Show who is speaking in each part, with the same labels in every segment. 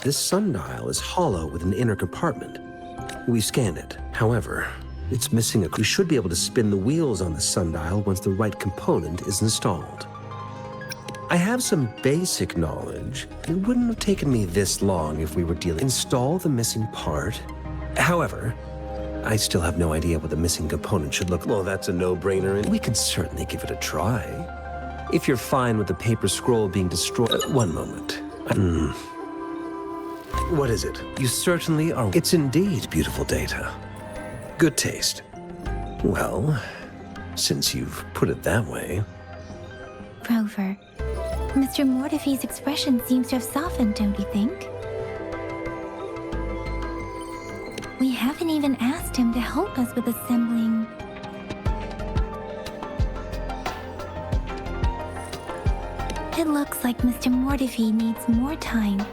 Speaker 1: This sundial is hollow with an inner compartment. We scanned it. However, it's missing we should be able to spin the wheels on the sundial once the right component is installed. I have some basic knowledge. It wouldn't have taken me this long if we were dealing. Install the missing part. However, I still have no idea what the missing component should look like. Well, that's a no-brainer, and we could certainly give it a try. If you're fine with the paper scroll being destroyed. One moment. What is it? You certainly are. It's indeed beautiful data. Good taste. Well, since you've put it that way.
Speaker 2: Rover, Mr. Mortefi's expression seems to have softened, don't you think? We haven't even asked him to help us with assembling. It looks like Mr. Mortefi needs more time.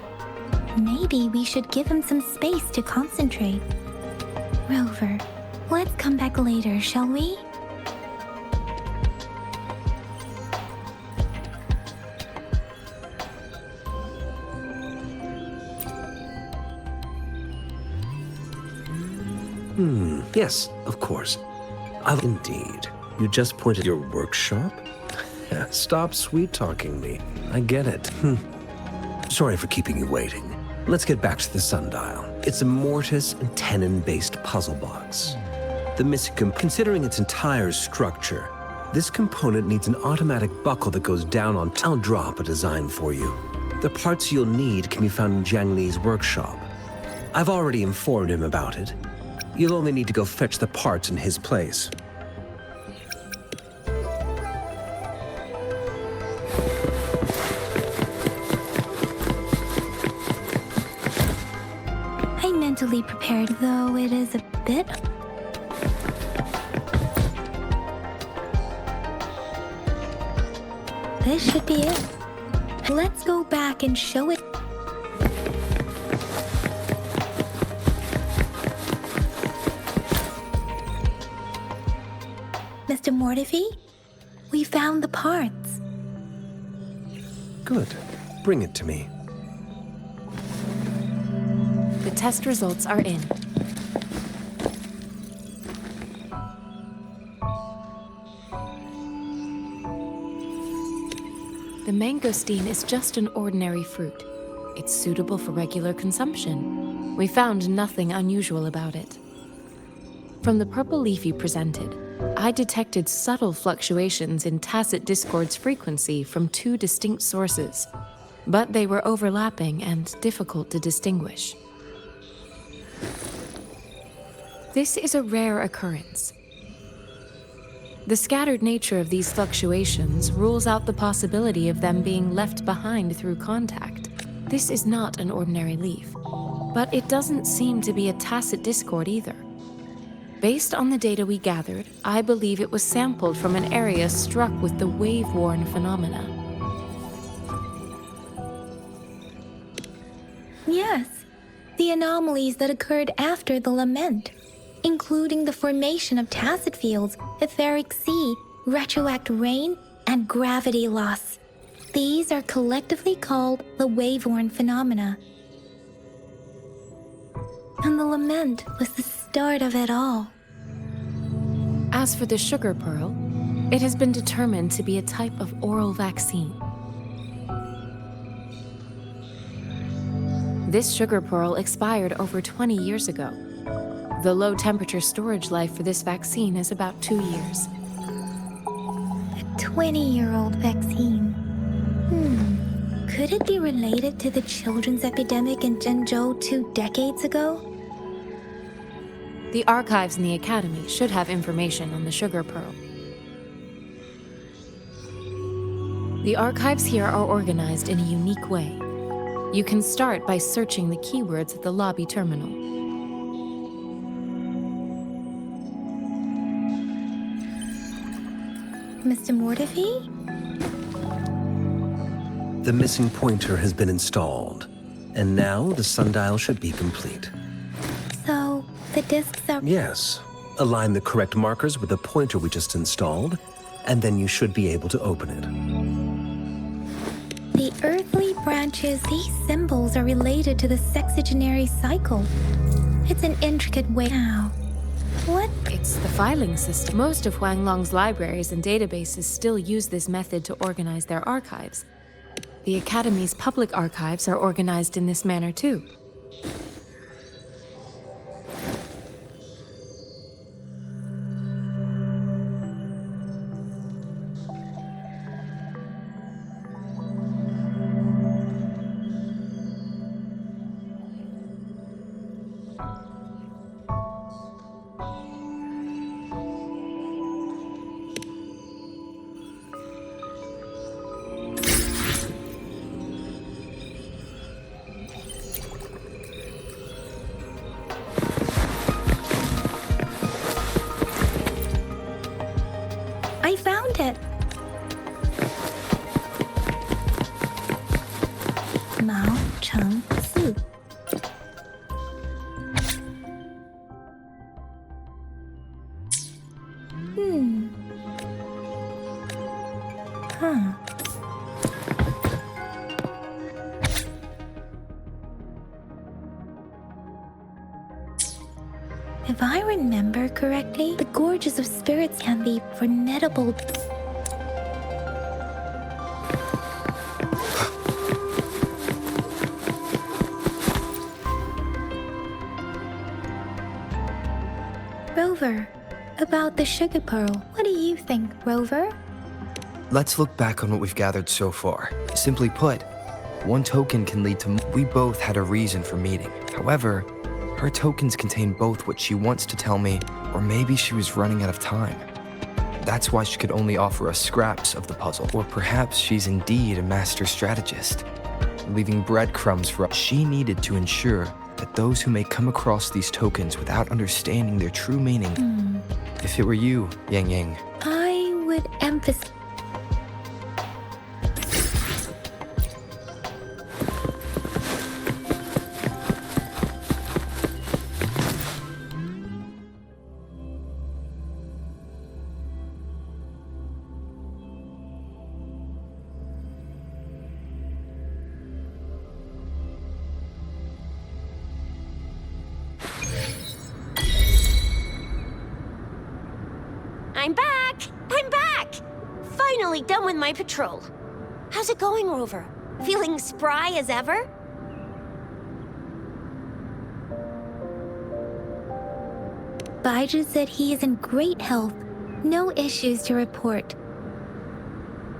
Speaker 2: Maybe we should give him some space to concentrate. Rover, let's come back later, shall we?
Speaker 1: Yes, of course. Indeed. You just pointed your workshop? Stop sweet-talking me. I get it. Sorry for keeping you waiting. Let's get back to the sundial. It's a mortise and tenon-based puzzle box. The missing considering its entire structure, this component needs an automatic buckle that goes down on. I'll drop a design for you. The parts you'll need can be found in Jiang Li's workshop. I've already informed him about it. You'll only need to go fetch the parts in his place.
Speaker 2: I'm mentally prepared, though it is a bit... This should be it. Let's go back and show it. Mr. Mortefi, we found the parts.
Speaker 1: Good. Bring it to me.
Speaker 3: The test results are in. The mangosteen is just an ordinary fruit. It's suitable for regular consumption. We found nothing unusual about it. From the purple leaf you presented, I detected subtle fluctuations in tacit discord's frequency from two distinct sources, but they were overlapping and difficult to distinguish. This is a rare occurrence. The scattered nature of these fluctuations rules out the possibility of them being left behind through contact. This is not an ordinary leaf, but it doesn't seem to be a tacit discord either. Based on the data we gathered, I believe it was sampled from an area struck with the wave-worn phenomena.
Speaker 2: Yes, the anomalies that occurred after the lament, including the formation of tacit fields, etheric sea, retroact rain, and gravity loss. These are collectively called the wave-worn phenomena. And the lament was the start of it all.
Speaker 3: As for the sugar pearl, it has been determined to be a type of oral vaccine. This sugar pearl expired over 20 years ago. The low-temperature storage life for this vaccine is about 2 years.
Speaker 2: A 20-year-old vaccine. Could it be related to the children's epidemic in Zhengzhou 2 decades ago?
Speaker 3: The archives in the Academy should have information on the sugar pearl. The archives here are organized in a unique way. You can start by searching the keywords at the lobby terminal.
Speaker 2: Mr. Mortefi?
Speaker 1: The missing pointer has been installed, and now the sundial should be complete.
Speaker 2: So, the discs are...
Speaker 1: Yes. Align the correct markers with the pointer we just installed, and then you should be able to open it.
Speaker 2: The earthly branches, these symbols are related to the sexagenary cycle. It's an intricate way now. What?
Speaker 3: It's the filing system. Most of Huanglong's libraries and databases still use this method to organize their archives. The Academy's public archives are organized in this manner too.
Speaker 2: I found it! Mao Cheng Si. Huh. If I remember correctly, the gorges of spirits can be formidable. Rover, about the sugar pearl, what do you think, Rover?
Speaker 4: Let's look back on what we've gathered so far. Simply put, one token can lead to... We both had a reason for meeting. However, her tokens contain both what she wants to tell me, or maybe she was running out of time. That's why she could only offer us scraps of the puzzle. Or perhaps she's indeed a master strategist, leaving breadcrumbs for us. She needed to ensure that those who may come across these tokens without understanding their true meaning. If it were you, Yang Yang,
Speaker 2: I would emphasize...
Speaker 5: I'm back! I'm back! Finally done with my patrol. How's it going, Rover? Feeling spry as ever?
Speaker 2: Baiju said he is in great health. No issues to report.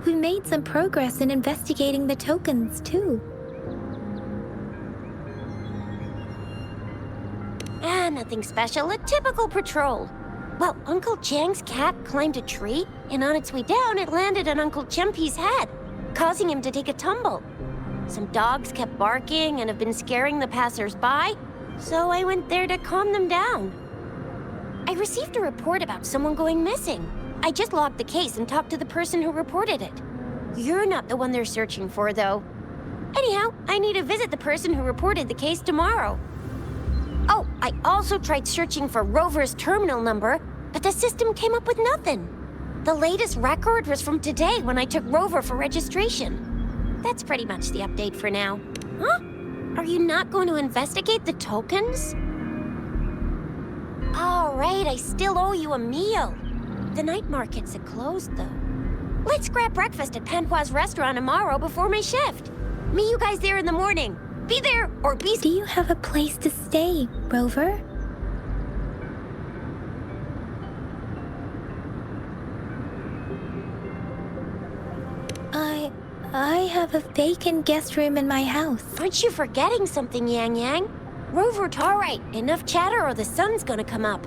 Speaker 2: We made some progress in investigating the tokens, too.
Speaker 5: Nothing special. A typical patrol. Well, Uncle Chang's cat climbed a tree, and on its way down, it landed on Uncle Chempi's head, causing him to take a tumble. Some dogs kept barking and have been scaring the passers-by, so I went there to calm them down. I received a report about someone going missing. I just logged the case and talked to the person who reported it. You're not the one they're searching for, though. Anyhow, I need to visit the person who reported the case tomorrow. Oh, I also tried searching for Rover's terminal number, but the system came up with nothing. The latest record was from today when I took Rover for registration. That's pretty much the update for now. Huh? Are you not going to investigate the tokens? All right, I still owe you a meal. The night markets are closed, though. Let's grab breakfast at Panhua's restaurant tomorrow before my shift. Meet you guys there in the morning. Be there or be...
Speaker 2: Do you have a place to stay, Rover? I have a vacant guest room in my house.
Speaker 5: Aren't you forgetting something, Yang Yang? Rover, all right. Enough chatter or the sun's gonna come up.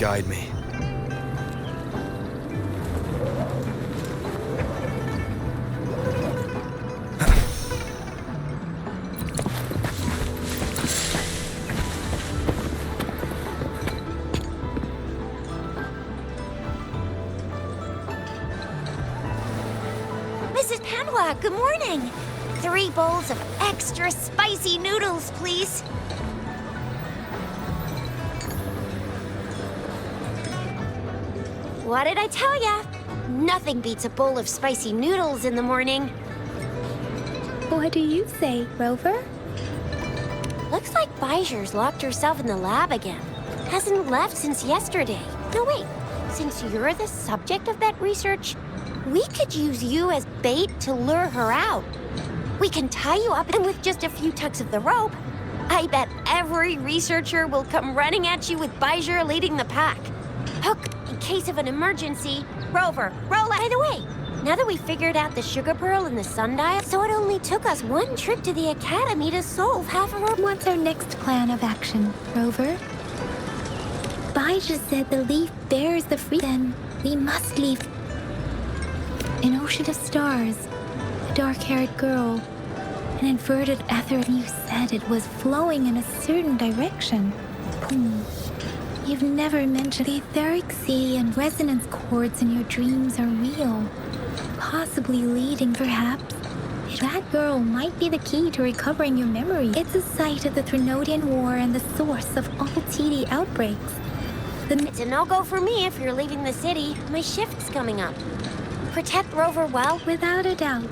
Speaker 4: guide me.
Speaker 5: Mrs. Panwa, good morning. 3 bowls of extra spicy noodles, please. What did I tell ya? Nothing beats a bowl of spicy noodles in the morning.
Speaker 2: What do you say, Rover?
Speaker 5: Looks like Bijou's locked herself in the lab again. Hasn't left since yesterday. No, wait. Since you're the subject of that research, we could use you as bait to lure her out. We can tie you up, and with just a few tugs of the rope, I bet every researcher will come running at you with Bijou leading the pack. Hook in case of an emergency. Rover, roll out of the way. Now that we figured out the sugar pearl and the sundial, so it only took us 1 trip to the academy to solve half of our...
Speaker 2: What's our next plan of action, Rover? Bijou said the leaf bears the free. Then we must leave. An ocean of stars, a dark-haired girl, an inverted ether. You said it was flowing in a certain direction. You've never mentioned the etheric sea and resonance chords in your dreams are real. Possibly leading, perhaps. That girl might be the key to recovering your memory. It's the site of the Trinodian War and the source of all TD outbreaks.
Speaker 5: It's a no-go for me if you're leaving the city. My shift's coming up. Protect Rover well.
Speaker 2: Without a doubt.